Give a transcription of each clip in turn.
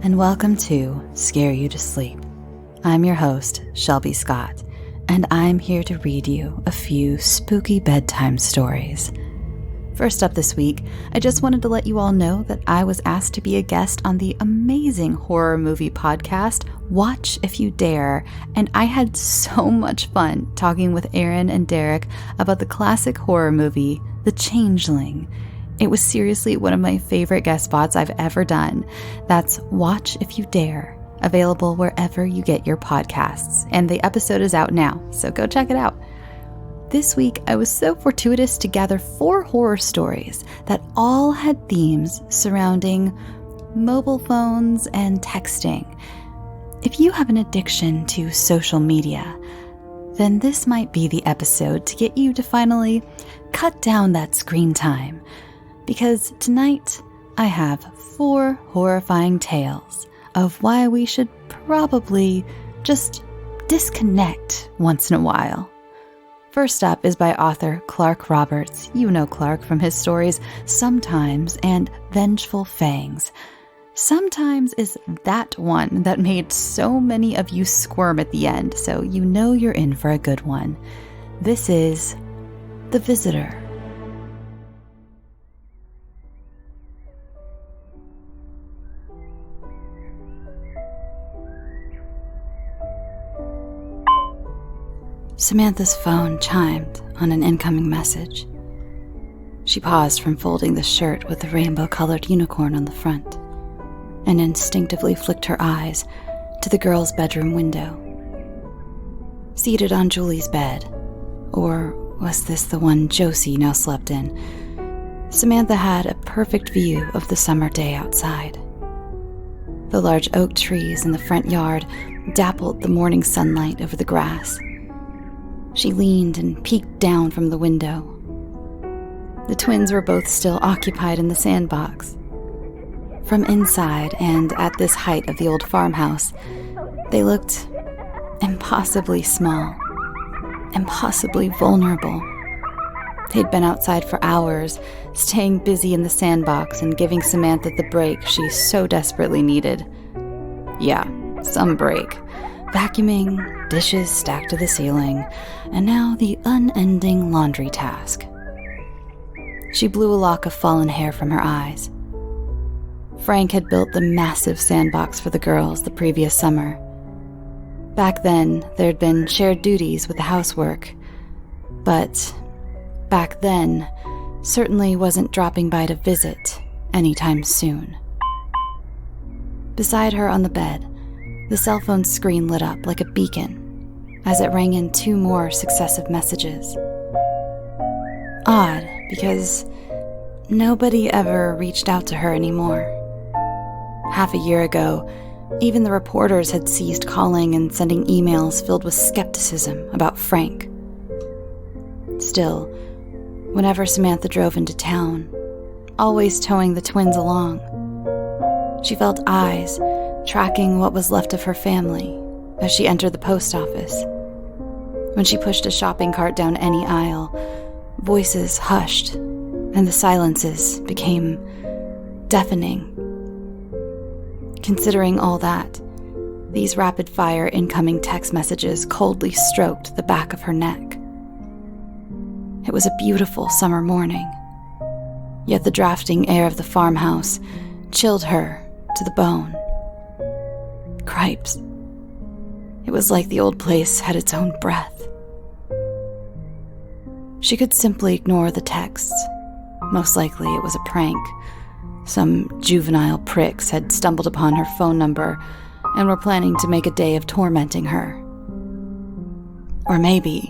and welcome to Scare You to Sleep. I'm your host, Shelby Scott, and I'm here to read you a few spooky bedtime stories. First up this week, I just wanted to let you all know that I was asked to be a guest on the amazing horror movie podcast, Watch If You Dare, and I had so much fun talking with Aaron and Derek about the classic horror movie, The Changeling. It was seriously one of my favorite guest spots I've ever done. That's Watch If You Dare, available wherever you get your podcasts. And the episode is out now, so go check it out. This week, I was so fortuitous to gather 4 horror stories that all had themes surrounding mobile phones and texting. If you have an addiction to social media, then this might be the episode to get you to finally cut down that screen time. Because tonight, I have 4 horrifying tales of why we should probably just disconnect once in a while. First up is by author Clark Roberts. You know Clark from his stories Sometimes and Vengeful Fangs. Sometimes is that one that made so many of you squirm at the end, so you know you're in for a good one. This is The Visitor. Samantha's phone chimed on an incoming message. She paused from folding the shirt with the rainbow-colored unicorn on the front and instinctively flicked her eyes to the girl's bedroom window. Seated on Julie's bed, or was this the one Josie now slept in, Samantha had a perfect view of the summer day outside. The large oak trees in the front yard dappled the morning sunlight over the grass. She leaned and peeked down from the window. The twins were both still occupied in the sandbox. From inside, and at this height of the old farmhouse, they looked impossibly small, impossibly vulnerable. They'd been outside for hours, staying busy in the sandbox and giving Samantha the break she so desperately needed. Yeah, some break. Vacuuming, dishes stacked to the ceiling, and now the unending laundry task. She blew a lock of fallen hair from her eyes. Frank had built the massive sandbox for the girls the previous summer. Back then, there'd been shared duties with the housework, but back then certainly wasn't dropping by to visit anytime soon. Beside her on the bed, the cell phone screen lit up like a beacon as it rang in 2 more successive messages. Odd, because nobody ever reached out to her anymore. Half a year ago, even the reporters had ceased calling and sending emails filled with skepticism about Frank. Still, whenever Samantha drove into town, always towing the twins along, she felt eyes tracking what was left of her family as she entered the post office. When she pushed a shopping cart down any aisle, voices hushed and the silences became deafening. Considering all that, these rapid-fire incoming text messages coldly stroked the back of her neck. It was a beautiful summer morning, yet the drafting air of the farmhouse chilled her to the bone. Cripes. It was like the old place had its own breath. She could simply ignore the texts. Most likely it was a prank. Some juvenile pricks had stumbled upon her phone number and were planning to make a day of tormenting her. Or maybe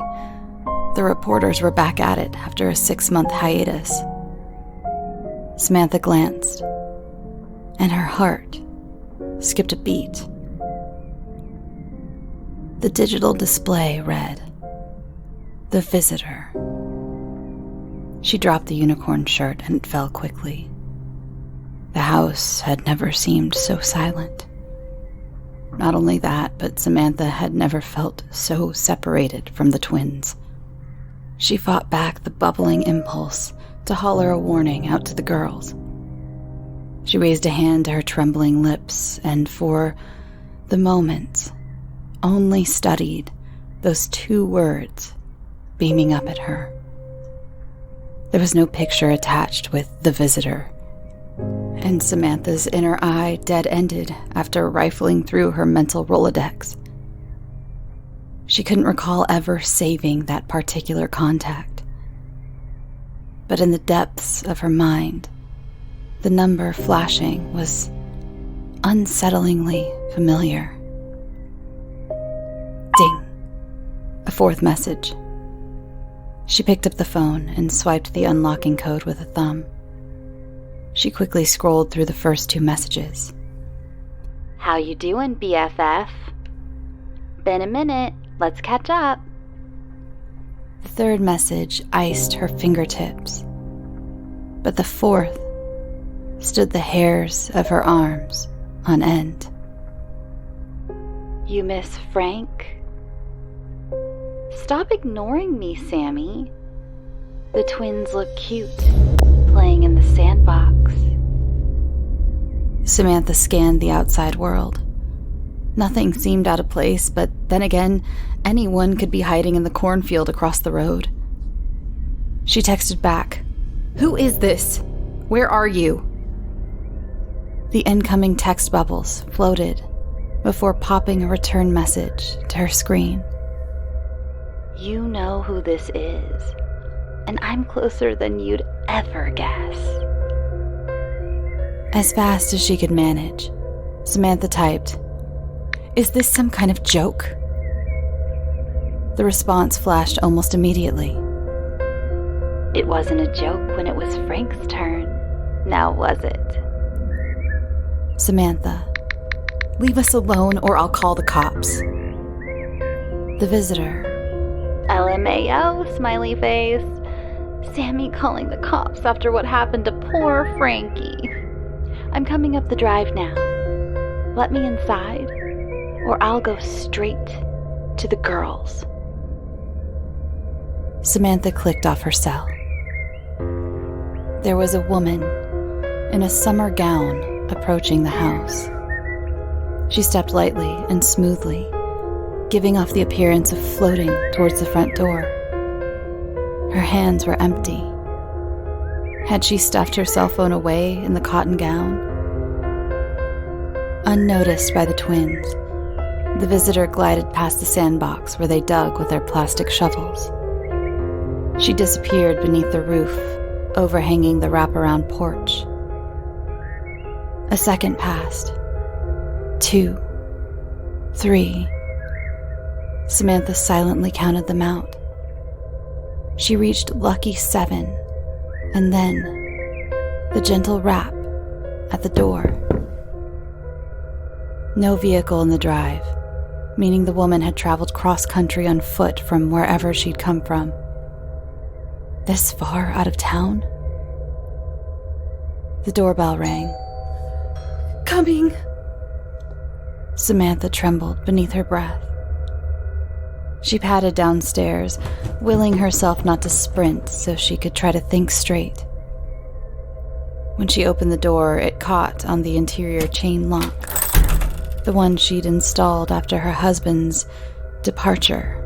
the reporters were back at it after a 6-month hiatus. Samantha glanced, and her heart skipped a beat. The digital display read, "The Visitor." She dropped the unicorn shirt and it fell quickly. The house had never seemed so silent. Not only that, but Samantha had never felt so separated from the twins. She fought back the bubbling impulse to holler a warning out to the girls. She raised a hand to her trembling lips and for the moment only studied those 2 words beaming up at her. There was no picture attached with the visitor, and Samantha's inner eye dead-ended after rifling through her mental Rolodex. She couldn't recall ever saving that particular contact. But in the depths of her mind, the number flashing was unsettlingly familiar. Ding. A 4th message. She picked up the phone and swiped the unlocking code with a thumb. She quickly scrolled through the first 2 messages. How you doing, BFF? Been a minute. Let's catch up. The 3rd message iced her fingertips, but the 4th stood the hairs of her arms on end. You miss Frank? Stop ignoring me, Sammy. The twins look cute, playing in the sandbox. Samantha scanned the outside world. Nothing seemed out of place, but then again, anyone could be hiding in the cornfield across the road. She texted back, "Who is this? Where are you?" The incoming text bubbles floated before popping a return message to her screen. You know who this is, and I'm closer than you'd ever guess. As fast as she could manage, Samantha typed, "Is this some kind of joke?" The response flashed almost immediately. It wasn't a joke when it was Frank's turn, now was it? Samantha, leave us alone or I'll call the cops. The visitor. LMAO, smiley face. Sammy calling the cops after what happened to poor Frankie. I'm coming up the drive now. Let me inside, or I'll go straight to the girls. Samantha clicked off her cell. There was a woman in a summer gown approaching the house. She stepped lightly and smoothly, giving off the appearance of floating towards the front door. Her hands were empty. Had she stuffed her cell phone away in the cotton gown? Unnoticed by the twins, the visitor glided past the sandbox where they dug with their plastic shovels. She disappeared beneath the roof, overhanging the wraparound porch. A second passed. 2, 3. Samantha silently counted them out. She reached lucky 7, and then the gentle rap at the door. No vehicle in the drive, meaning the woman had traveled cross-country on foot from wherever she'd come from. This far out of town? The doorbell rang. "Coming!" Samantha trembled beneath her breath. She padded downstairs, willing herself not to sprint so she could try to think straight. When she opened the door, it caught on the interior chain lock, the one she'd installed after her husband's departure.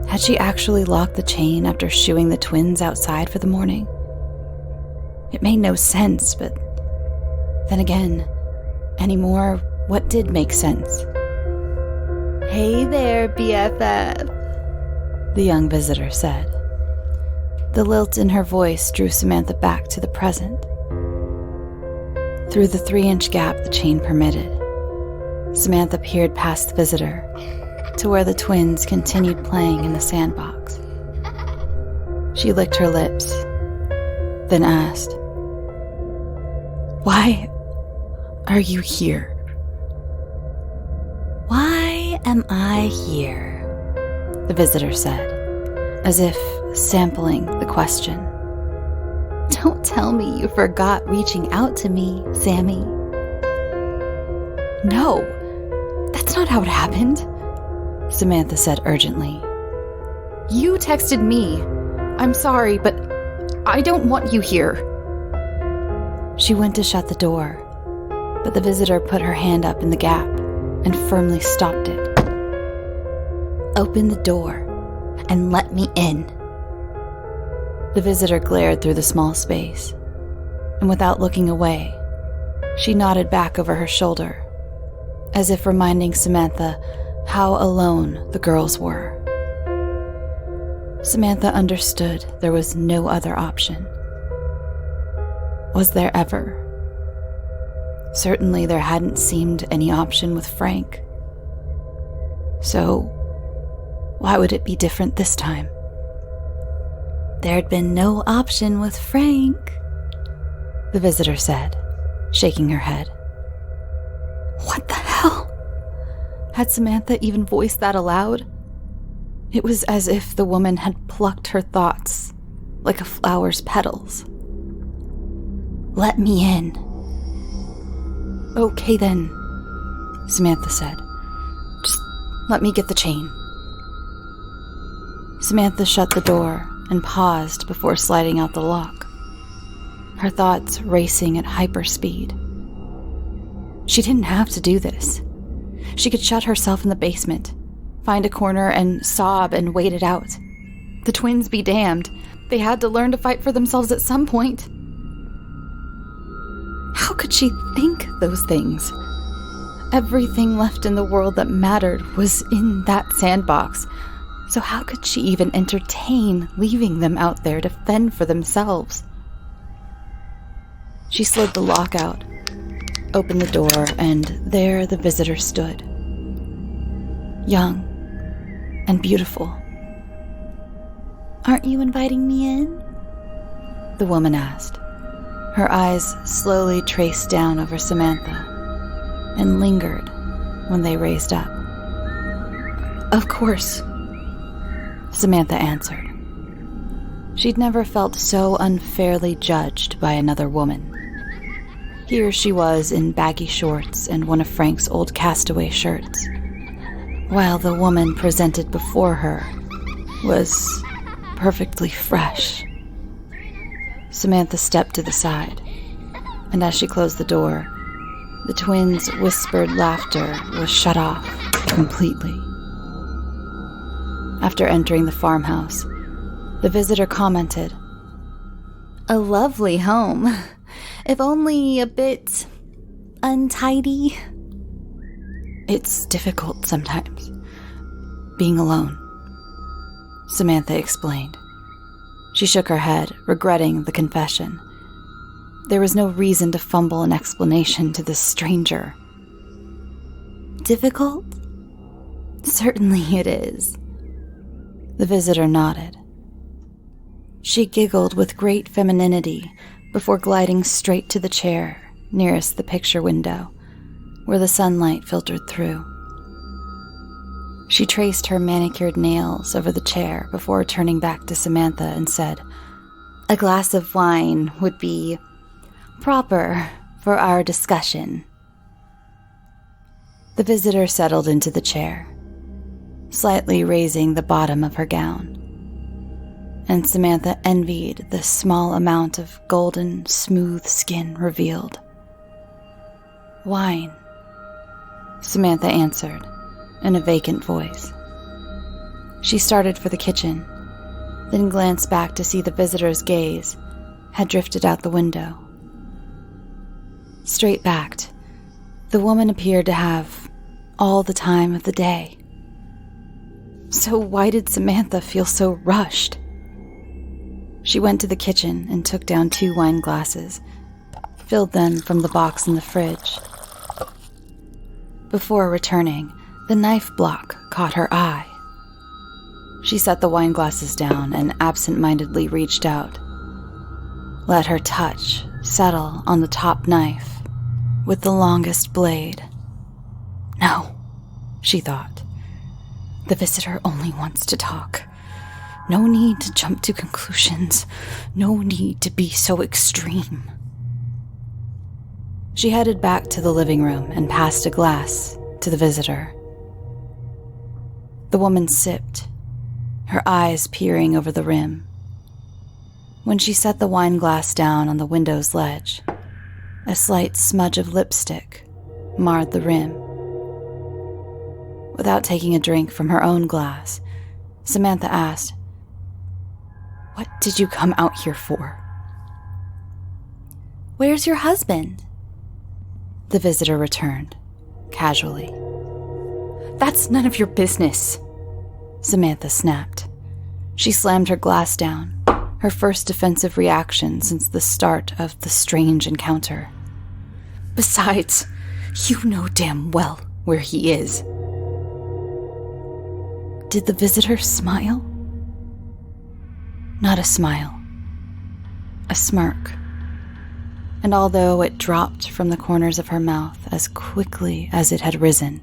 Had she actually locked the chain after shooing the twins outside for the morning? It made no sense, but then again, anymore, what did make sense? "Hey there, BFF," the young visitor said. The lilt in her voice drew Samantha back to the present. Through the 3-inch gap the chain permitted, Samantha peered past the visitor to where the twins continued playing in the sandbox. She licked her lips, then asked, "Why are you here?" "Why am I here?" the visitor said, as if sampling the question. "Don't tell me you forgot reaching out to me, Sammy." "No, that's not how it happened," Samantha said urgently. "You texted me. I'm sorry, but I don't want you here." She went to shut the door, but the visitor put her hand up in the gap and firmly stopped it. "Open the door and let me in." The visitor glared through the small space, and without looking away, she nodded back over her shoulder, as if reminding Samantha how alone the girls were. Samantha understood there was no other option. Was there ever? Certainly there hadn't seemed any option with Frank. So, why would it be different this time? "There'd been no option with Frank," the visitor said, shaking her head. What the hell? Had Samantha even voiced that aloud? It was as if the woman had plucked her thoughts like a flower's petals. "Let me in." "Okay then," Samantha said. "Just let me get the chain." Samantha shut the door and paused before sliding out the lock, her thoughts racing at hyperspeed. She didn't have to do this. She could shut herself in the basement, find a corner and sob and wait it out. The twins be damned. They had to learn to fight for themselves at some point. How could she think those things? Everything left in the world that mattered was in that sandbox, so how could she even entertain leaving them out there to fend for themselves? She slid the lock out, opened the door, and there the visitor stood. Young and beautiful. "Aren't you inviting me in?" the woman asked. Her eyes slowly traced down over Samantha and lingered when they raised up. "Of course," Samantha answered. She'd never felt so unfairly judged by another woman. Here she was in baggy shorts and one of Frank's old castaway shirts, while the woman presented before her was perfectly fresh. Samantha stepped to the side, and as she closed the door, the twins' whispered laughter was shut off completely. After entering the farmhouse, the visitor commented, "A lovely home, if only a bit untidy." "It's difficult sometimes, being alone," Samantha explained. She shook her head, regretting the confession. There was no reason to fumble an explanation to this stranger. "Difficult? Certainly it is." The visitor nodded. She giggled with great femininity before gliding straight to the chair nearest the picture window, where the sunlight filtered through. She traced her manicured nails over the chair before turning back to Samantha and said, "A glass of wine would be proper for our discussion." The visitor settled into the chair, slightly raising the bottom of her gown, and Samantha envied the small amount of golden, smooth skin revealed. "Wine," Samantha answered in a vacant voice. She started for the kitchen, then glanced back to see the visitor's gaze had drifted out the window. Straight-backed, the woman appeared to have all the time of the day. So why did Samantha feel so rushed? She went to the kitchen and took down 2 wine glasses, filled them from the box in the fridge. Before returning, the knife block caught her eye. She set the wine glasses down and absent-mindedly reached out. Let her touch settle on the top knife with the longest blade. No, she thought. The visitor only wants to talk. No need to jump to conclusions. No need to be so extreme. She headed back to the living room and passed a glass to the visitor. The woman sipped, her eyes peering over the rim. When she set the wine glass down on the window's ledge, A slight smudge of lipstick marred the rim. Without taking a drink from her own glass, Samantha asked, "What did you come out here for?" "Where's your husband?" The visitor returned, casually. "That's none of your business," Samantha snapped. She slammed her glass down, her first defensive reaction since the start of the strange encounter. "Besides, you know damn well where he is." Did the visitor smile? Not a smile. A smirk. And although it dropped from the corners of her mouth as quickly as it had risen,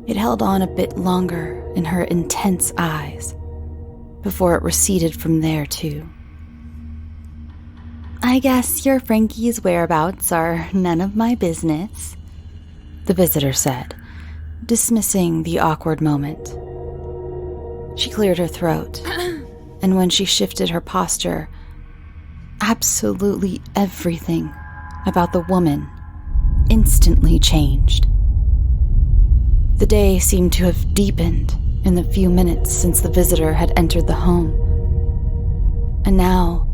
it held on a bit longer in her intense eyes before it receded from there too. "I guess your Frankie's whereabouts are none of my business," the visitor said, dismissing the awkward moment. She cleared her throat, and when she shifted her posture, absolutely everything about the woman instantly changed. The day seemed to have deepened in the few minutes since the visitor had entered the home. And now,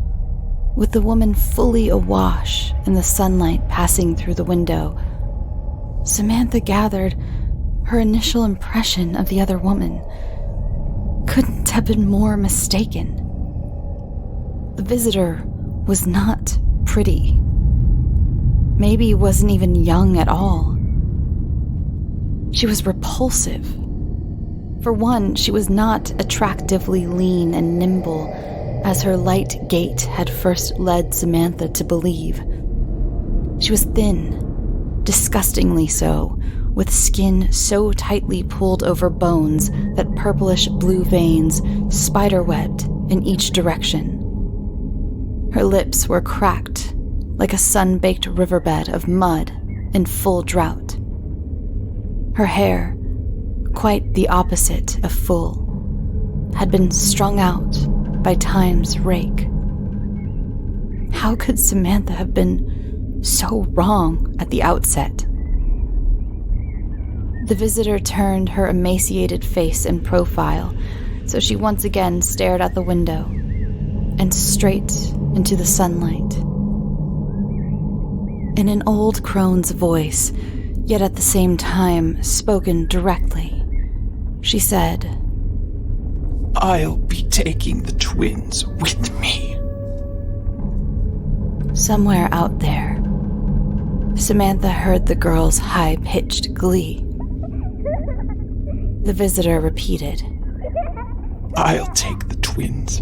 with the woman fully awash in the sunlight passing through the window, Samantha gathered her initial impression of the other woman couldn't have been more mistaken. The visitor was not pretty. Maybe wasn't even young at all. She was repulsive. For one, she was not attractively lean and nimble, as her light gait had first led Samantha to believe. She was thin, disgustingly so, with skin so tightly pulled over bones that purplish blue veins spiderwebbed in each direction. Her lips were cracked like a sun-baked riverbed of mud in full drought. Her hair, quite the opposite of full, had been strung out by time's rake. How could Samantha have been so wrong at the outset? The visitor turned her emaciated face in profile, so she once again stared out the window and straight into the sunlight. In an old crone's voice, yet at the same time spoken directly, she said, "I'll be taking the twins with me." Somewhere out there, Samantha heard the girl's high-pitched glee. The visitor repeated, "I'll take the twins,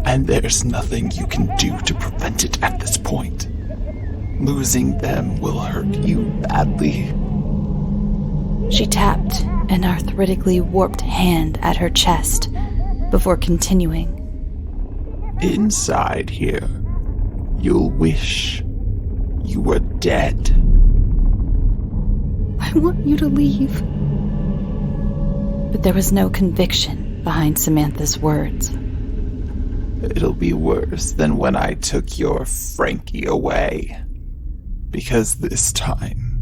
and there's nothing you can do to prevent it at this point. Losing them will hurt you badly." She tapped an arthritically warped hand at her chest before continuing. "Inside here, you'll wish you were dead." "I want you to leave." But there was no conviction behind Samantha's words. "It'll be worse than when I took your Frankie away. Because this time,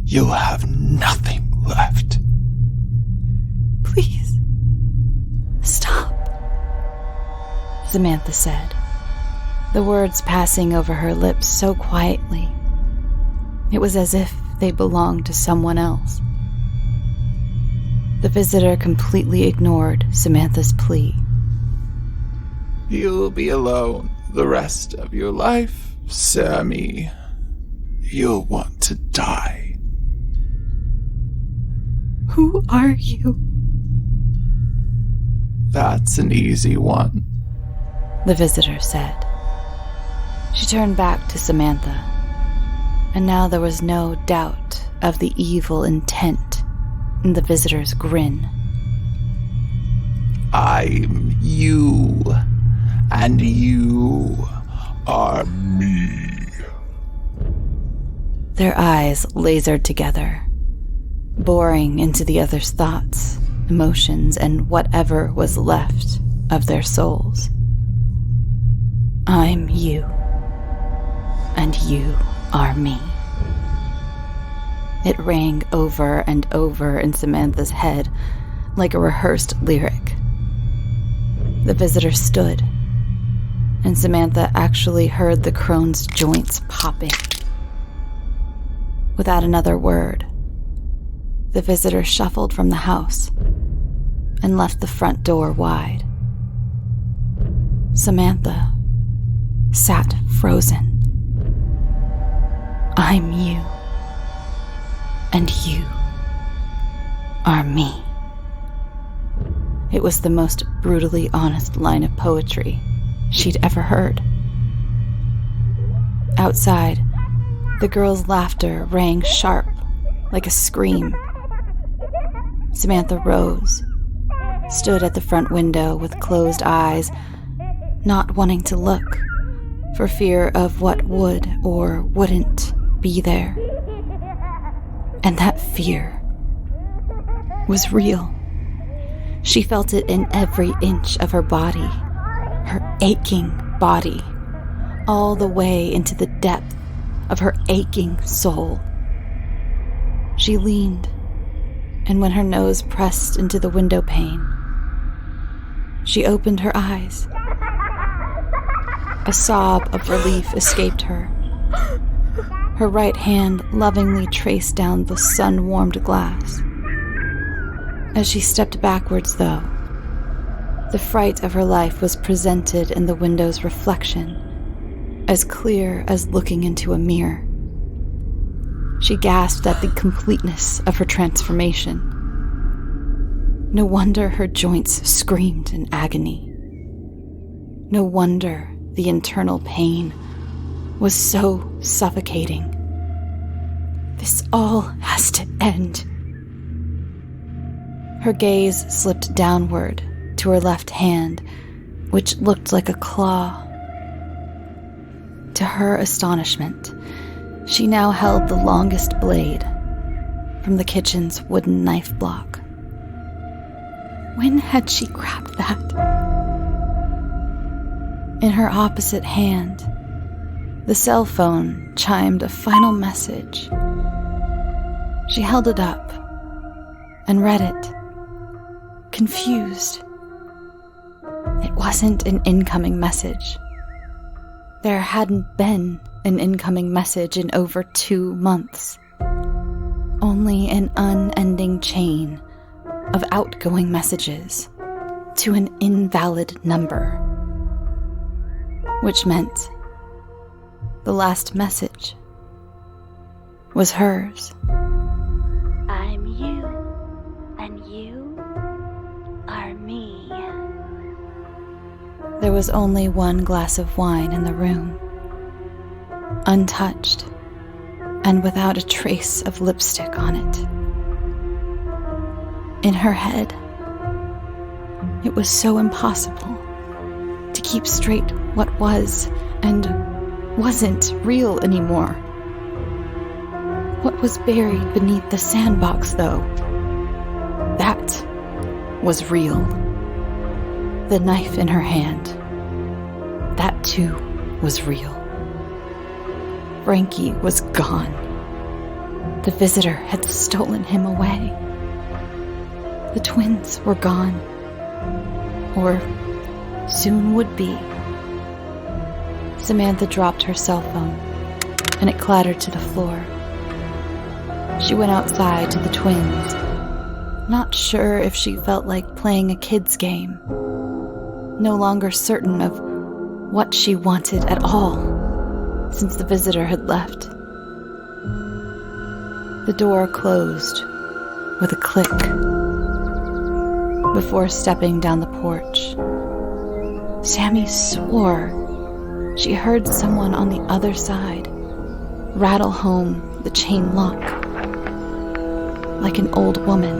you'll have nothing left." "Please, stop," Samantha said, the words passing over her lips so quietly. It was as if they belonged to someone else. The visitor completely ignored Samantha's plea. "You'll be alone the rest of your life, Sammy. You'll want to die." "Who are you?" "That's an easy one," the visitor said. She turned back to Samantha, and now there was no doubt of the evil intent in the visitor's grin. "I'm you, and you are me." Their eyes lasered together, boring into the other's thoughts, emotions, and whatever was left of their souls. "I'm you, and you are me. It rang over and over in Samantha's head like a rehearsed lyric. The visitor stood, and Samantha actually heard the crone's joints popping. Without another word, the visitor shuffled from the house and left the front door wide. Samantha sat frozen. I'm you, and you are me. It was the most brutally honest line of poetry she'd ever heard. Outside, the girl's laughter rang sharp, like a scream. Samantha rose, stood at the front window with closed eyes, not wanting to look, for fear of what would or wouldn't be there. And that fear was real. She felt it in every inch of her body, her aching body, all the way into the depth of her aching soul. She leaned, and when her nose pressed into the window pane, she opened her eyes. A sob of relief escaped her. Her right hand lovingly traced down the sun-warmed glass. As she stepped backwards, though, the fright of her life was presented in the window's reflection, as clear as looking into a mirror. She gasped at the completeness of her transformation. No wonder her joints screamed in agony. No wonder the internal pain was so suffocating. This all has to end. Her gaze slipped downward to her left hand, which looked like a claw. To her astonishment, she now held the longest blade from the kitchen's wooden knife block. When had she grabbed that? In her opposite hand, the cell phone chimed a final message. She held it up and read it, confused. It wasn't an incoming message. There hadn't been an incoming message in over 2 months. Only an unending chain of outgoing messages to an invalid number. Which meant the last message was hers. I'm you, and you are me. There was only one glass of wine in the room, untouched and without a trace of lipstick on it. In her head, it was so impossible to keep straight what was and wasn't real anymore. What was buried beneath the sandbox, though? That was real. The knife in her hand, that too was real. Frankie was gone. The visitor had stolen him away. The twins were gone, or soon would be. Samantha dropped her cell phone, and it clattered to the floor. She went outside to the twins, not sure if she felt like playing a kid's game, no longer certain of what she wanted at all since the visitor had left. The door closed with a click before stepping down the porch. Sammy swore she heard someone on the other side rattle home the chain lock, like an old woman,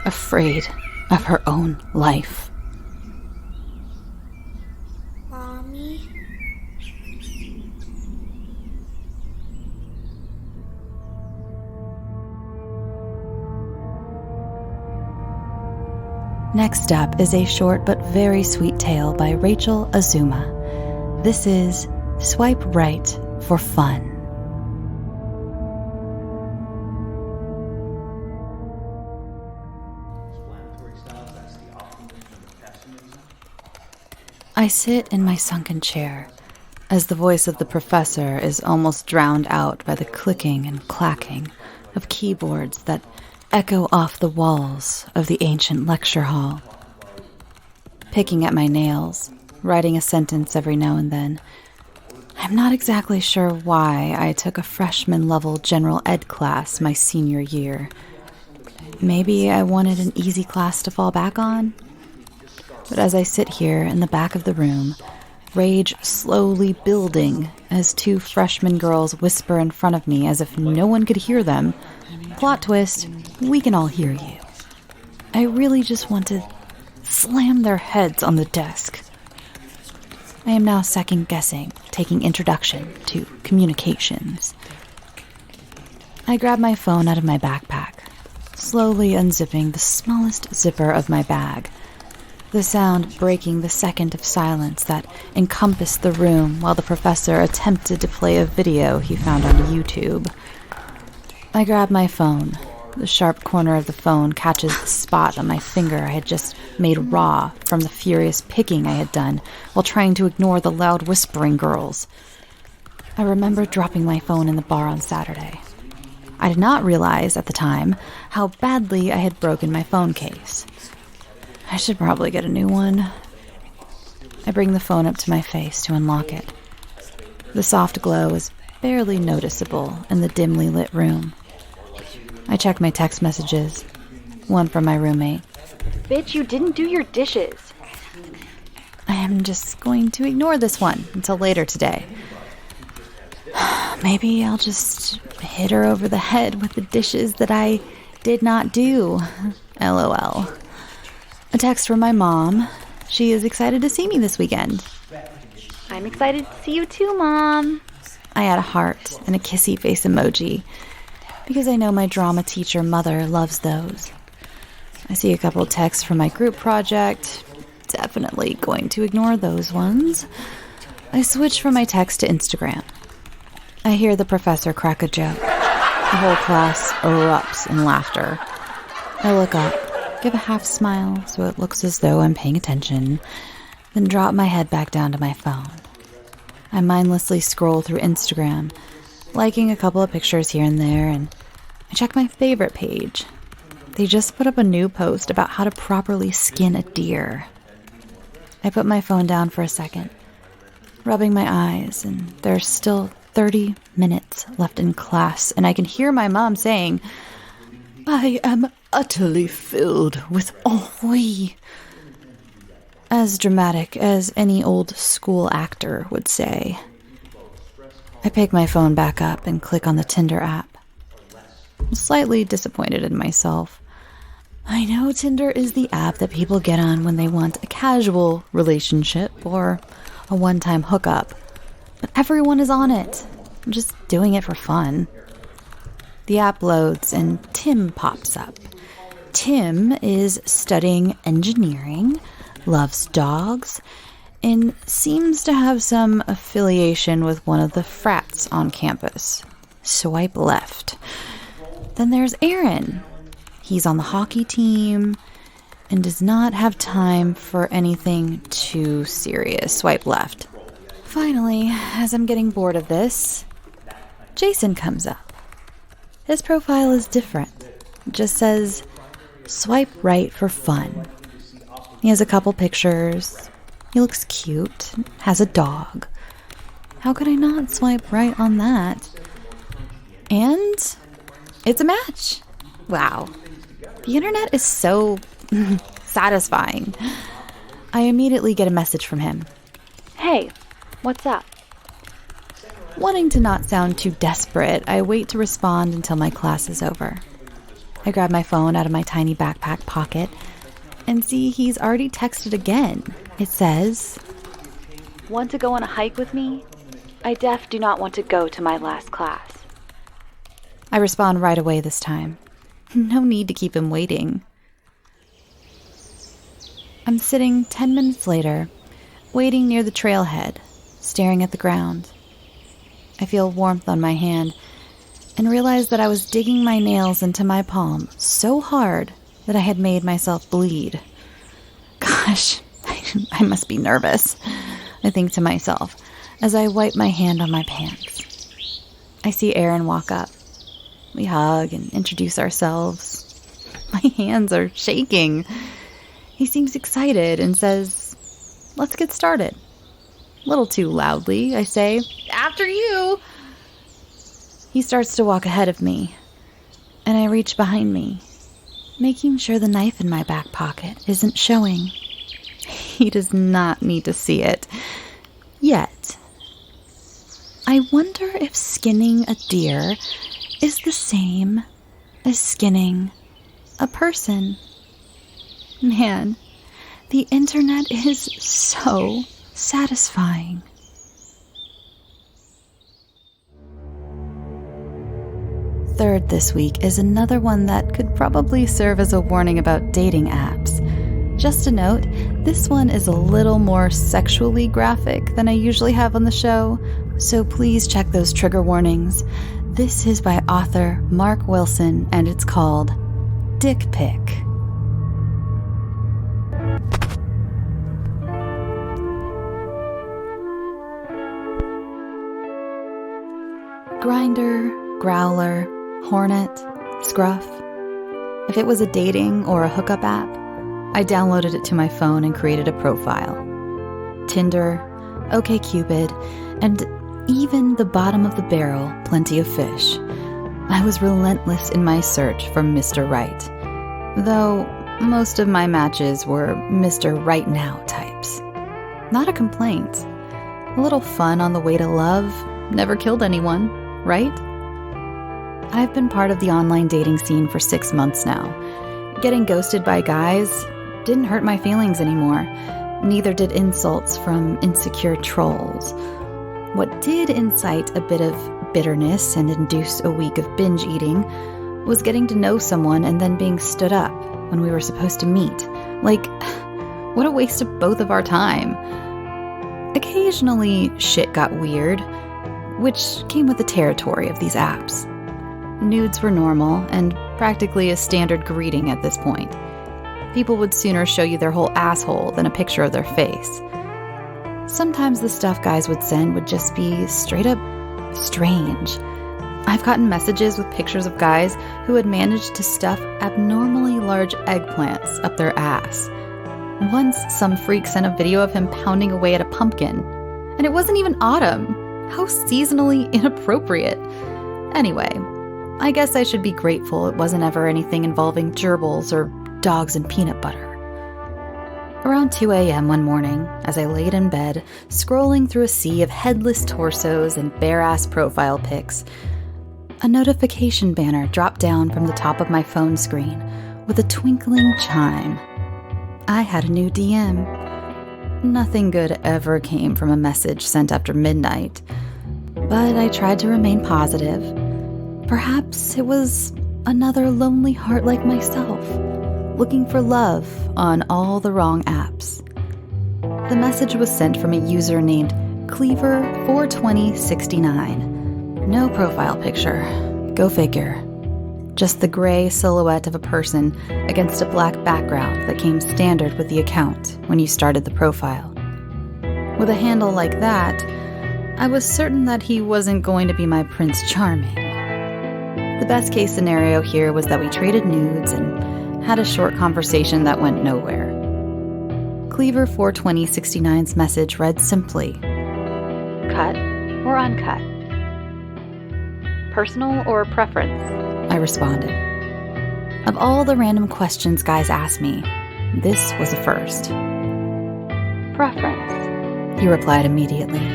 afraid of her own life. Mommy? Next up is a short but very sweet tale by Rachel Azuma. This is Swipe Right for fun. I sit in my sunken chair as the voice of the professor is almost drowned out by the clicking and clacking of keyboards that echo off the walls of the ancient lecture hall. Picking at my nails, writing a sentence every now and then. I'm not exactly sure why I took a freshman-level general ed class my senior year. Maybe I wanted an easy class to fall back on? But as I sit here in the back of the room, rage slowly building as two freshman girls whisper in front of me as if no one could hear them, plot twist, we can all hear you. I really just want to slam their heads on the desk. I am now second-guessing, taking introduction to communications. I grab my phone out of my backpack, slowly unzipping the smallest zipper of my bag, the sound breaking the second of silence that encompassed the room while the professor attempted to play a video he found on YouTube. I grab my phone. The sharp corner of the phone catches the spot on my finger I had just made raw from the furious picking I had done while trying to ignore the loud whispering girls. I remember dropping my phone in the bar on Saturday. I did not realize at the time how badly I had broken my phone case. I should probably get a new one. I bring the phone up to my face to unlock it. The soft glow is barely noticeable in the dimly lit room. I check my text messages. One from my roommate. Bitch, you didn't do your dishes. I am just going to ignore this one until later today. Maybe I'll just hit her over the head with the dishes that I did not do. LOL. A text from my mom. She is excited to see me this weekend. I'm excited to see you too, Mom. I add a heart and a kissy face emoji, because I know my drama teacher mother loves those. I see a couple texts from my group project. Definitely going to ignore those ones. I switch from my text to Instagram. I hear the professor crack a joke. The whole class erupts in laughter. I look up, give a half smile so it looks as though I'm paying attention, then drop my head back down to my phone. I mindlessly scroll through Instagram, liking a couple of pictures here and there, and I check my favorite page. They just put up a new post about how to properly skin a deer. I put my phone down for a second, rubbing my eyes, and there's still 30 minutes left in class, and I can hear my mom saying, "I am utterly filled with ennui." As dramatic as any old school actor would say. I pick my phone back up and click on the Tinder app. I'm slightly disappointed in myself. I know Tinder is the app that people get on when they want a casual relationship or a one-time hookup, but everyone is on it. I'm just doing it for fun. The app loads and Tim pops up. Tim is studying engineering, loves dogs, and seems to have some affiliation with one of the frats on campus. Swipe left. Then there's Aaron. He's on the hockey team and does not have time for anything too serious. Swipe left. Finally, as I'm getting bored of this, Jason comes up. His profile is different. It just says, swipe right for fun. He has a couple pictures. He looks cute, has a dog. How could I not swipe right on that? And it's a match. Wow. The internet is so satisfying. I immediately get a message from him. Hey, what's up? Wanting to not sound too desperate, I wait to respond until my class is over. I grab my phone out of my tiny backpack pocket and see he's already texted again. It says, Want to go on a hike with me? I do not want to go to my last class. I respond right away this time. No need to keep him waiting. I'm sitting 10 minutes later, waiting near the trailhead, staring at the ground. I feel warmth on my hand and realize that I was digging my nails into my palm so hard that I had made myself bleed. Gosh, I must be nervous, I think to myself as I wipe my hand on my pants. I see Aaron walk up. We hug and introduce ourselves. My hands are shaking. He seems excited and says, "Let's get started." A little too loudly, I say, "After you!" He starts to walk ahead of me, and I reach behind me, making sure the knife in my back pocket isn't showing. He does not need to see it. Yet. I wonder if skinning a deer is the same as skinning a person. Man, the internet is so satisfying. Third this week is another one that could probably serve as a warning about dating apps. Just a note, this one is a little more sexually graphic than I usually have on the show, so please check those trigger warnings. This is by author Mark Wilson, and it's called Dick Pic. Grinder, Growler, Hornet, Scruff. If it was a dating or a hookup app, I downloaded it to my phone and created a profile. Tinder, OkCupid, and even the bottom of the barrel, Plenty of Fish. I was relentless in my search for Mr. Right, though most of my matches were Mr. Right Now types. Not a complaint. A little fun on the way to love never killed anyone, right? I've been part of the online dating scene for 6 months now. Getting ghosted by guys didn't hurt my feelings anymore. Neither did insults from insecure trolls. What did incite a bit of bitterness and induce a week of binge eating was getting to know someone and then being stood up when we were supposed to meet. Like, what a waste of both of our time. Occasionally, shit got weird, which came with the territory of these apps. Nudes were normal and practically a standard greeting at this point. People would sooner show you their whole asshole than a picture of their face. Sometimes the stuff guys would send would just be straight up strange. I've gotten messages with pictures of guys who had managed to stuff abnormally large eggplants up their ass. Once, some freak sent a video of him pounding away at a pumpkin. And it wasn't even autumn. How seasonally inappropriate. Anyway, I guess I should be grateful it wasn't ever anything involving gerbils or dogs and peanut butter. Around 2 a.m. one morning, as I laid in bed, scrolling through a sea of headless torsos and bare-ass profile pics, a notification banner dropped down from the top of my phone screen with a twinkling chime. I had a new DM. Nothing good ever came from a message sent after midnight, but I tried to remain positive. Perhaps it was another lonely heart like myself, looking for love on all the wrong apps. The message was sent from a user named Cleaver42069. No profile picture. Go figure. Just the gray silhouette of a person against a black background that came standard with the account when you started the profile. With a handle like that, I was certain that he wasn't going to be my Prince Charming. The best case scenario here was that we traded nudes and had a short conversation that went nowhere. Cleaver42069's message read simply, Cut or uncut? Personal or preference? I responded. Of all the random questions guys asked me, this was a first. Preference, He replied immediately.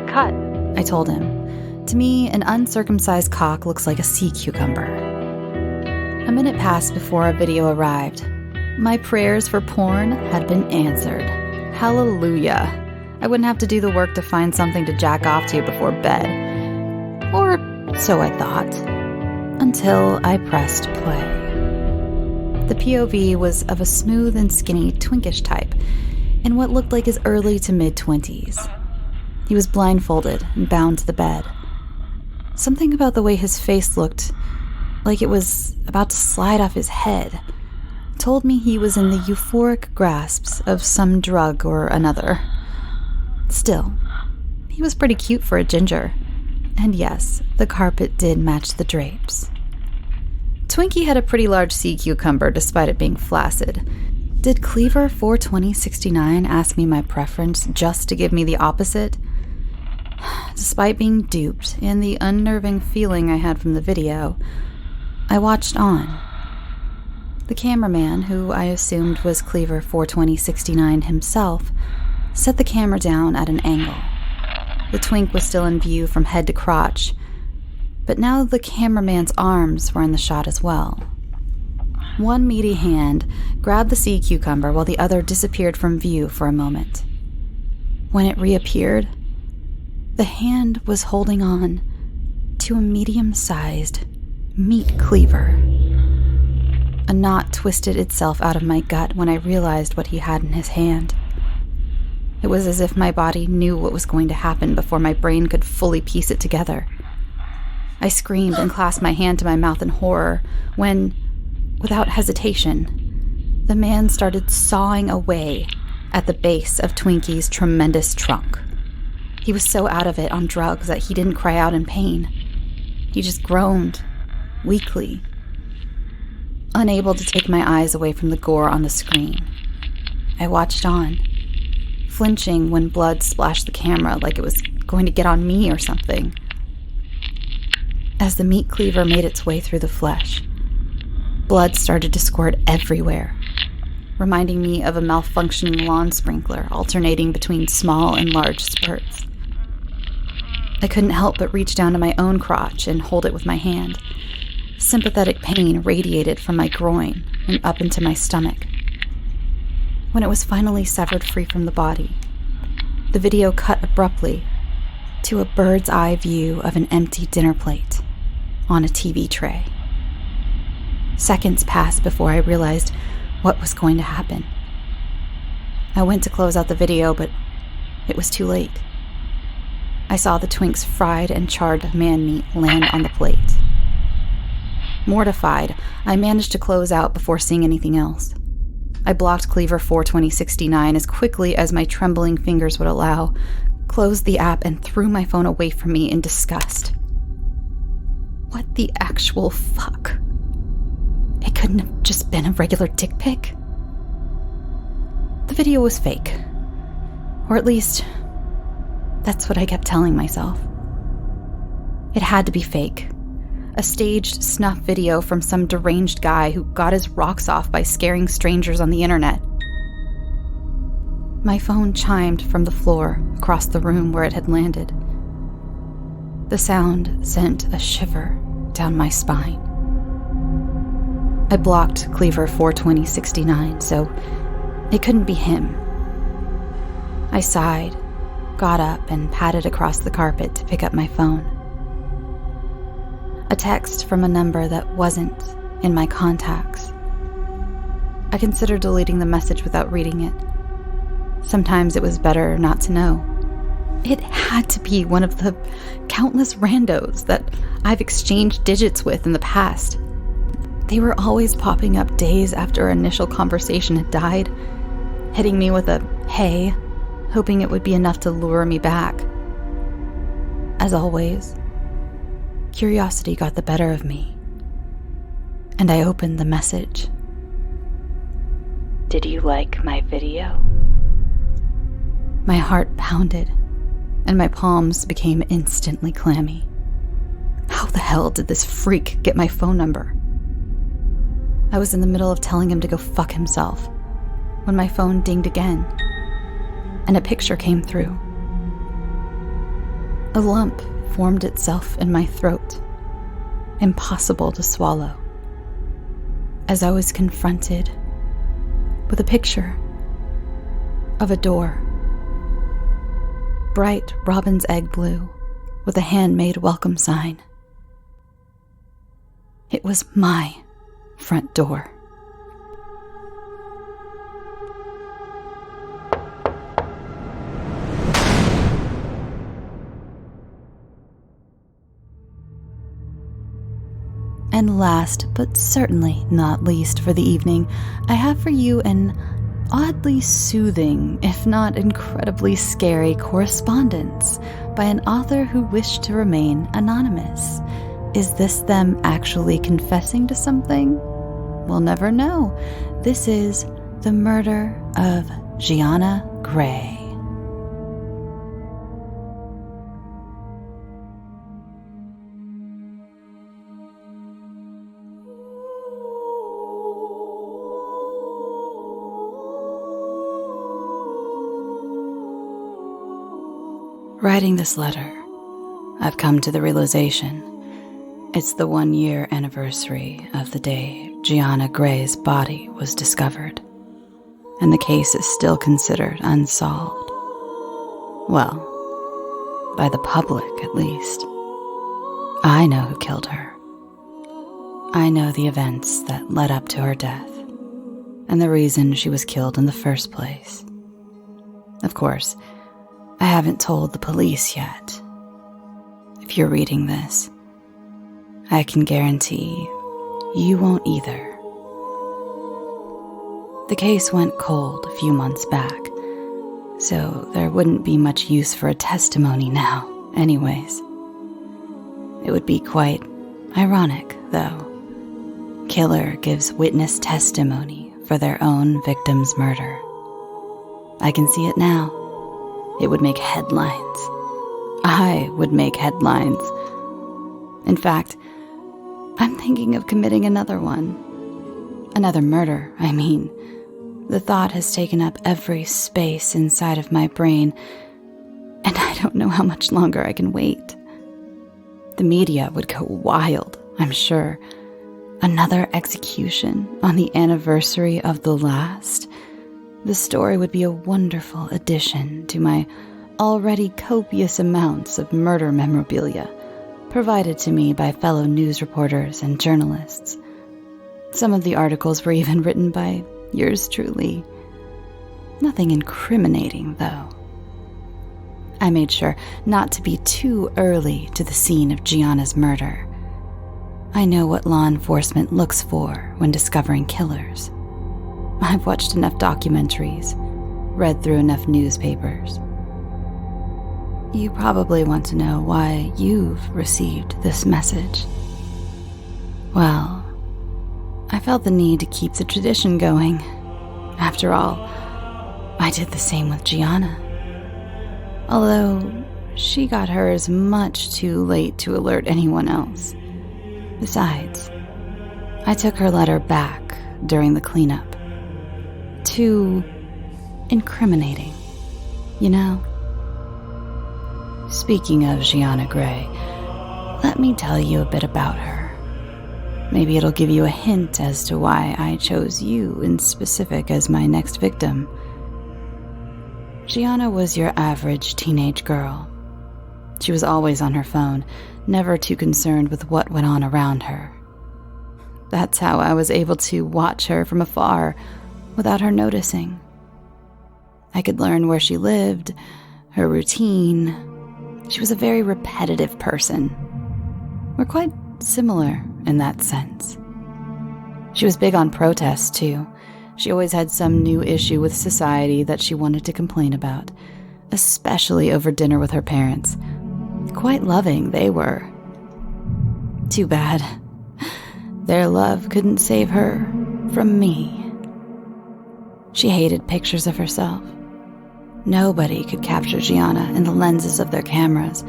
Cut. I told him. To me, an uncircumcised cock looks like a sea cucumber. A minute passed before a video arrived. My prayers for porn had been answered. Hallelujah. I wouldn't have to do the work to find something to jack off to before bed. Or so I thought. Until I pressed play. The POV was of a smooth and skinny twinkish type in what looked like his early to mid-20s. He was blindfolded and bound to the bed. Something about the way his face looked like it was about to slide off his head told me he was in the euphoric grasps of some drug or another. Still, he was pretty cute for a ginger. And yes, the carpet did match the drapes. Twinkie had a pretty large sea cucumber despite it being flaccid. Did Cleaver 42069 ask me my preference just to give me the opposite? Despite being duped and the unnerving feeling I had from the video, I watched on. The cameraman, who I assumed was Cleaver 42069 himself, set the camera down at an angle. The twink was still in view from head to crotch, but now the cameraman's arms were in the shot as well. One meaty hand grabbed the sea cucumber while the other disappeared from view for a moment. When it reappeared, the hand was holding on to a medium-sized meat cleaver. A knot twisted itself out of my gut when I realized what he had in his hand. It was as if my body knew what was going to happen before my brain could fully piece it together. I screamed and clasped my hand to my mouth in horror when, without hesitation, the man started sawing away at the base of Twinkie's tremendous trunk. He was so out of it on drugs that he didn't cry out in pain. He just groaned, weakly, unable to take my eyes away from the gore on the screen. I watched on, flinching when blood splashed the camera like it was going to get on me or something. As the meat cleaver made its way through the flesh, blood started to squirt everywhere, reminding me of a malfunctioning lawn sprinkler alternating between small and large spurts. I couldn't help but reach down to my own crotch and hold it with my hand. Sympathetic pain radiated from my groin and up into my stomach. When it was finally severed free from the body, the video cut abruptly to a bird's eye view of an empty dinner plate on a TV tray. Seconds passed before I realized what was going to happen. I went to close out the video, but it was too late. I saw the twink's fried and charred man meat land on the plate. Mortified, I managed to close out before seeing anything else. I blocked Cleaver 42069 as quickly as my trembling fingers would allow, closed the app, and threw my phone away from me in disgust. What the actual fuck? It couldn't have just been a regular dick pic? The video was fake. Or at least, that's what I kept telling myself. It had to be fake. A staged snuff video from some deranged guy who got his rocks off by scaring strangers on the internet. My phone chimed from the floor across the room where it had landed. The sound sent a shiver down my spine. I blocked Cleaver 42069, so it couldn't be him. I sighed, got up, and padded across the carpet to pick up my phone. A text from a number that wasn't in my contacts. I considered deleting the message without reading it. Sometimes it was better not to know. It had to be one of the countless randos that I've exchanged digits with in the past. They were always popping up days after our initial conversation had died, hitting me with a hey, hoping it would be enough to lure me back. As always, curiosity got the better of me, and I opened the message. Did you like my video? My heart pounded, and my palms became instantly clammy. How the hell did this freak get my phone number? I was in the middle of telling him to go fuck himself when my phone dinged again, and a picture came through. A lump formed itself in my throat, impossible to swallow, as I was confronted with a picture of a door. Bright robin's egg blue with a handmade welcome sign. It was my front door. And last, but certainly not least for the evening, I have for you an oddly soothing, if not incredibly scary, correspondence by an author who wished to remain anonymous. Is this them actually confessing to something? We'll never know. This is The Murder of Gianna Gray. Writing this letter, I've come to the realization it's the 1-year anniversary of the day Gianna Gray's body was discovered, and the case is still considered unsolved. Well, by the public at least. I know who killed her. I know the events that led up to her death, and the reason she was killed in the first place. Of course, I haven't told the police yet. If you're reading this, I can guarantee you won't either. The case went cold a few months back, so there wouldn't be much use for a testimony now, anyways. It would be quite ironic, though. Killer gives witness testimony for their own victim's murder. I can see it now. It would make headlines. I would make headlines. In fact, I'm thinking of committing another one. Another murder, I mean. The thought has taken up every space inside of my brain, and I don't know how much longer I can wait. The media would go wild, I'm sure. Another execution on the anniversary of the last. The story would be a wonderful addition to my already copious amounts of murder memorabilia provided to me by fellow news reporters and journalists. Some of the articles were even written by yours truly. Nothing incriminating, though. I made sure not to be too early to the scene of Gianna's murder. I know what law enforcement looks for when discovering killers. I've watched enough documentaries, read through enough newspapers. You probably want to know why you've received this message. Well, I felt the need to keep the tradition going. After all, I did the same with Gianna. Although she got hers much too late to alert anyone else. Besides, I took her letter back during the cleanup. Too incriminating, you know? Speaking of Gianna Gray, let me tell you a bit about her. Maybe it'll give you a hint as to why I chose you in specific as my next victim. Gianna was your average teenage girl. She was always on her phone, never too concerned with what went on around her. That's how I was able to watch her from afar without her noticing. I could learn where she lived, her routine. She was a very repetitive person. We're quite similar in that sense. She was big on protests, too. She always had some new issue with society that she wanted to complain about, especially over dinner with her parents. Quite loving, they were. Too bad. Their love couldn't save her from me. She hated pictures of herself. Nobody could capture Gianna in the lenses of their cameras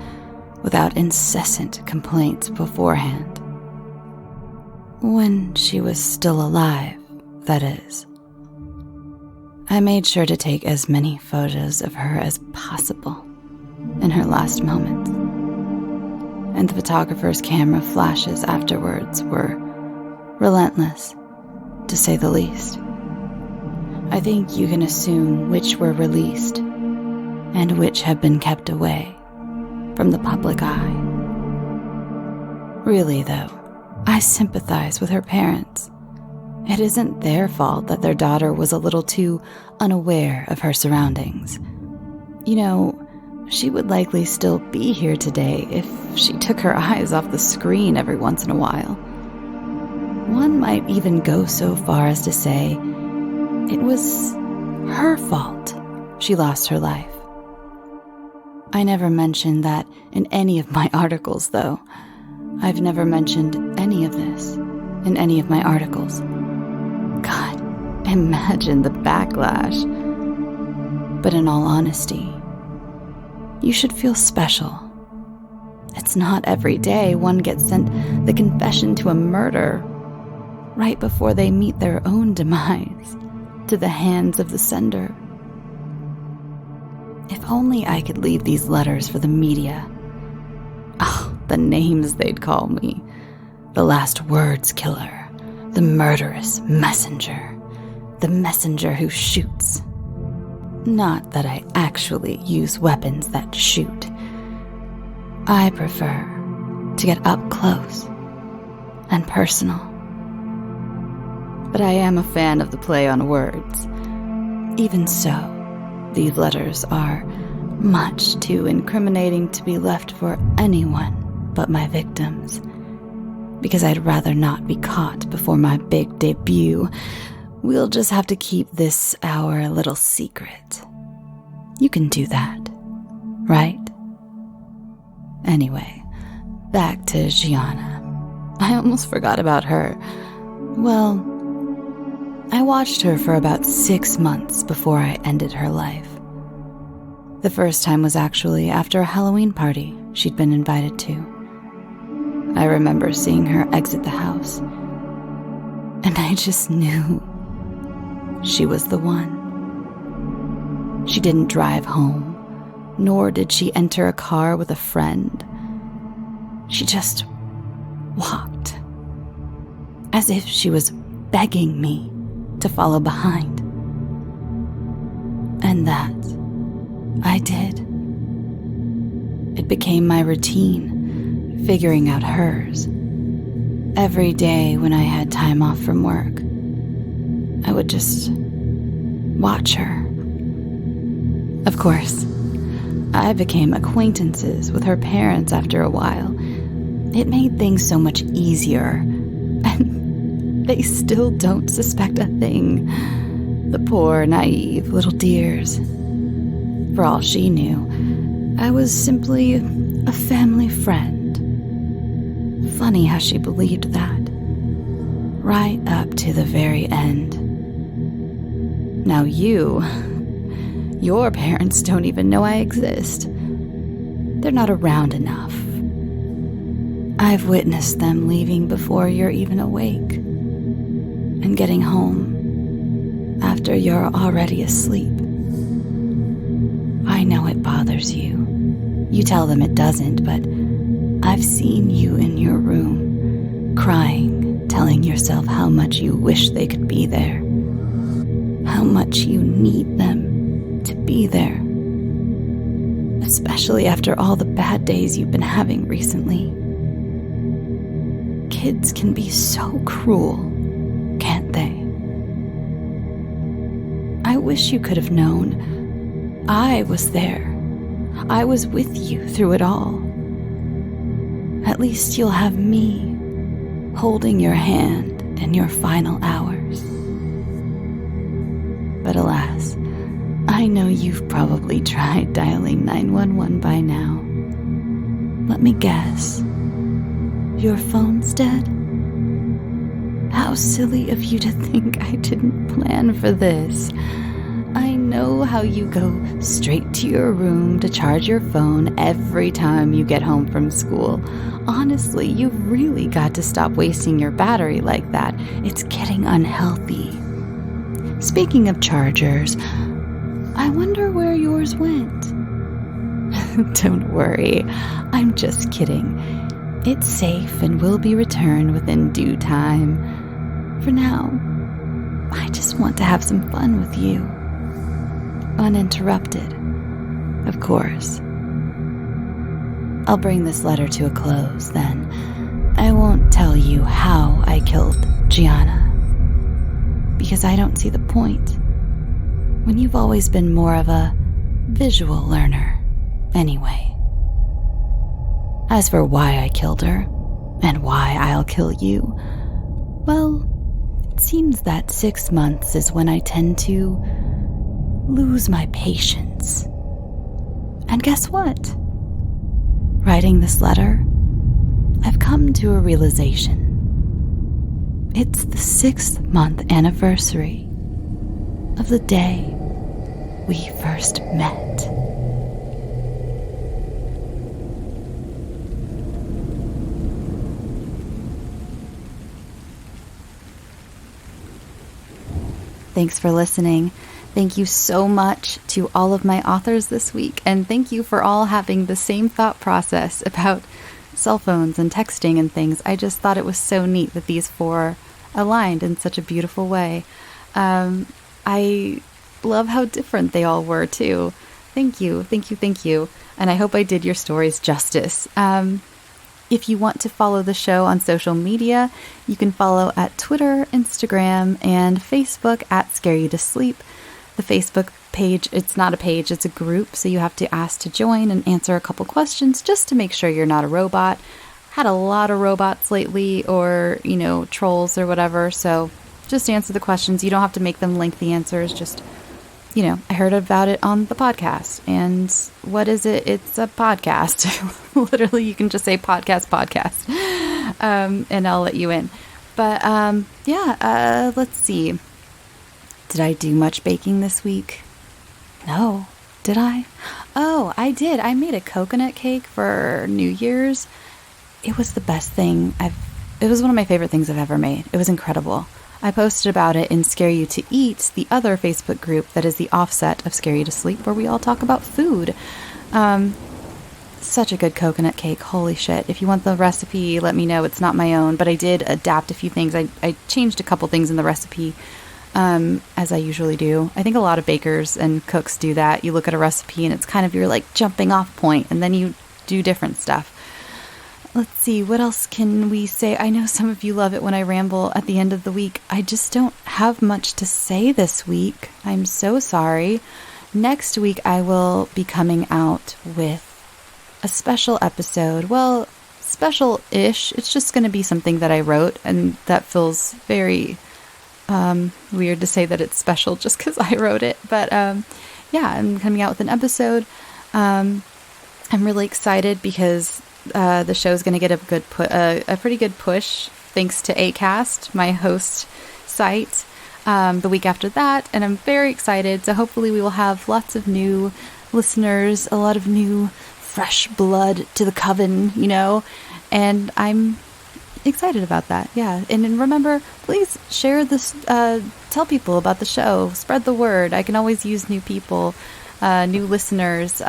without incessant complaints beforehand. When she was still alive, that is. I made sure to take as many photos of her as possible in her last moments. And the photographer's camera flashes afterwards were relentless, to say the least. I think you can assume which were released and which have been kept away from the public eye. Really, though, I sympathize with her parents. It isn't their fault that their daughter was a little too unaware of her surroundings. You know, she would likely still be here today if she took her eyes off the screen every once in a while. One might even go so far as to say it was her fault she lost her life. I never mentioned that in any of my articles, though. I've never mentioned any of this in any of my articles. God, imagine the backlash. But in all honesty, you should feel special. It's not every day one gets sent the confession to a murder right before they meet their own demise to the hands of the sender. If only I could leave these letters for the media. Oh, the names they'd call me. The last words killer, the murderous messenger, the messenger who shoots. Not that I actually use weapons that shoot. I prefer to get up close and personal. But I am a fan of the play on words. Even so, these letters are much too incriminating to be left for anyone but my victims, because I'd rather not be caught before my big debut. We'll just have to keep this our little secret. You can do that, right? Anyway, back to Gianna. I almost forgot about her. Well, I watched her for about 6 months before I ended her life. The first time was actually after a Halloween party she'd been invited to. I remember seeing her exit the house, and I just knew she was the one. She didn't drive home, nor did she enter a car with a friend. She just walked, as if she was begging me to follow behind. And that I did. It became my routine, figuring out hers. Every day when I had time off from work, I would just watch her. Of course, I became acquaintances with her parents after a while. It made things so much easier, and they still don't suspect a thing. The poor, naive little dears. For all she knew, I was simply a family friend. Funny how she believed that, right up to the very end. Now your parents don't even know I exist. They're not around enough. I've witnessed them leaving before you're even awake, and getting home after you're already asleep. I know it bothers you. You tell them it doesn't, but I've seen you in your room, crying, telling yourself how much you wish they could be there, how much you need them to be there, especially after all the bad days you've been having recently. Kids can be so cruel, can't they? I wish you could have known. I was there. I was with you through it all. At least you'll have me holding your hand in your final hours. But alas, I know you've probably tried dialing 911 by now. Let me guess. Your phone's dead? How silly of you to think I didn't plan for this. I know how you go straight to your room to charge your phone every time you get home from school. Honestly, you've really got to stop wasting your battery like that. It's getting unhealthy. Speaking of chargers, I wonder where yours went. Don't worry, I'm just kidding. It's safe and will be returned within due time. For now, I just want to have some fun with you. Uninterrupted, of course. I'll bring this letter to a close, then. I won't tell you how I killed Gianna, because I don't see the point, when you've always been more of a visual learner, anyway. As for why I killed her, and why I'll kill you, Well, it seems that 6 months is when I tend to lose my patience. And guess what? Writing this letter, I've come to a realization. It's the 6th-month anniversary of the day we first met. Thanks for listening. Thank you so much to all of my authors this week, and thank you for all having the same thought process about cell phones and texting and things. I just thought it was so neat that these 4 aligned in such a beautiful way. I love how different they all were, too. Thank you. And I hope I did your stories justice. If you want to follow the show on social media, you can follow at Twitter, Instagram, and Facebook at Scare You to Sleep. The Facebook page, it's not a page, it's a group, so you have to ask to join and answer a couple questions just to make sure you're not a robot. Had a lot of robots lately, or, trolls or whatever, so just answer the questions. You don't have to make them lengthy answers, just, I heard about it on the podcast. And what is it? It's a podcast. Literally, you can just say podcast, and I'll let you in. But, let's see. Did I do much baking this week? No. Did I? Oh, I did. I made a coconut cake for New Year's. It was the best thing it was one of my favorite things I've ever made. It was incredible. I posted about it in Scare You to Eat, the other Facebook group that is the offset of Scare You to Sleep, where we all talk about food. Such a good coconut cake. Holy shit. If you want the recipe, let me know. It's not my own, but I did adapt a few things. I changed a couple things in the recipe, as I usually do. I think a lot of bakers and cooks do that. You look at a recipe and it's kind of your jumping off point, and then you do different stuff. Let's see, what else can we say? I know some of you love it when I ramble at the end of the week. I just don't have much to say this week. I'm so sorry. Next week, I will be coming out with a special episode. Well, special-ish. It's just going to be something that I wrote, and that feels very weird to say that it's special just because I wrote it. But I'm coming out with an episode. I'm really excited because the show's going to get a pretty good push thanks to Acast, my host site, the week after that, and I'm very excited. So hopefully we will have lots of new listeners, a lot of new fresh blood to the coven, and I'm excited about that. Yeah. And then remember, please share this, tell people about the show, spread the word. I can always use new people. New listeners.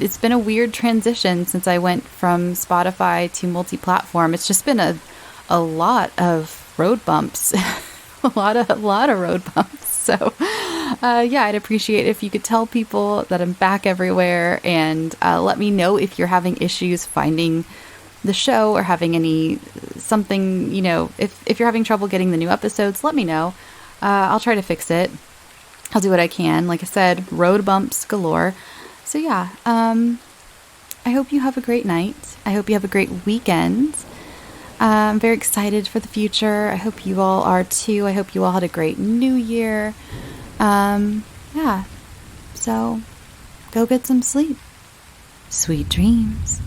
It's been a weird transition since I went from Spotify to multi-platform. It's just been a lot of road bumps, a lot of road bumps. So, I'd appreciate if you could tell people that I'm back everywhere, and let me know if you're having issues finding the show or having something, if you're having trouble getting the new episodes, let me know. I'll try to fix it. I'll do what I can. Like I said, road bumps galore. So I hope you have a great night. I hope you have a great weekend. I'm very excited for the future. I hope you all are too. I hope you all had a great new year. So go get some sleep. Sweet dreams.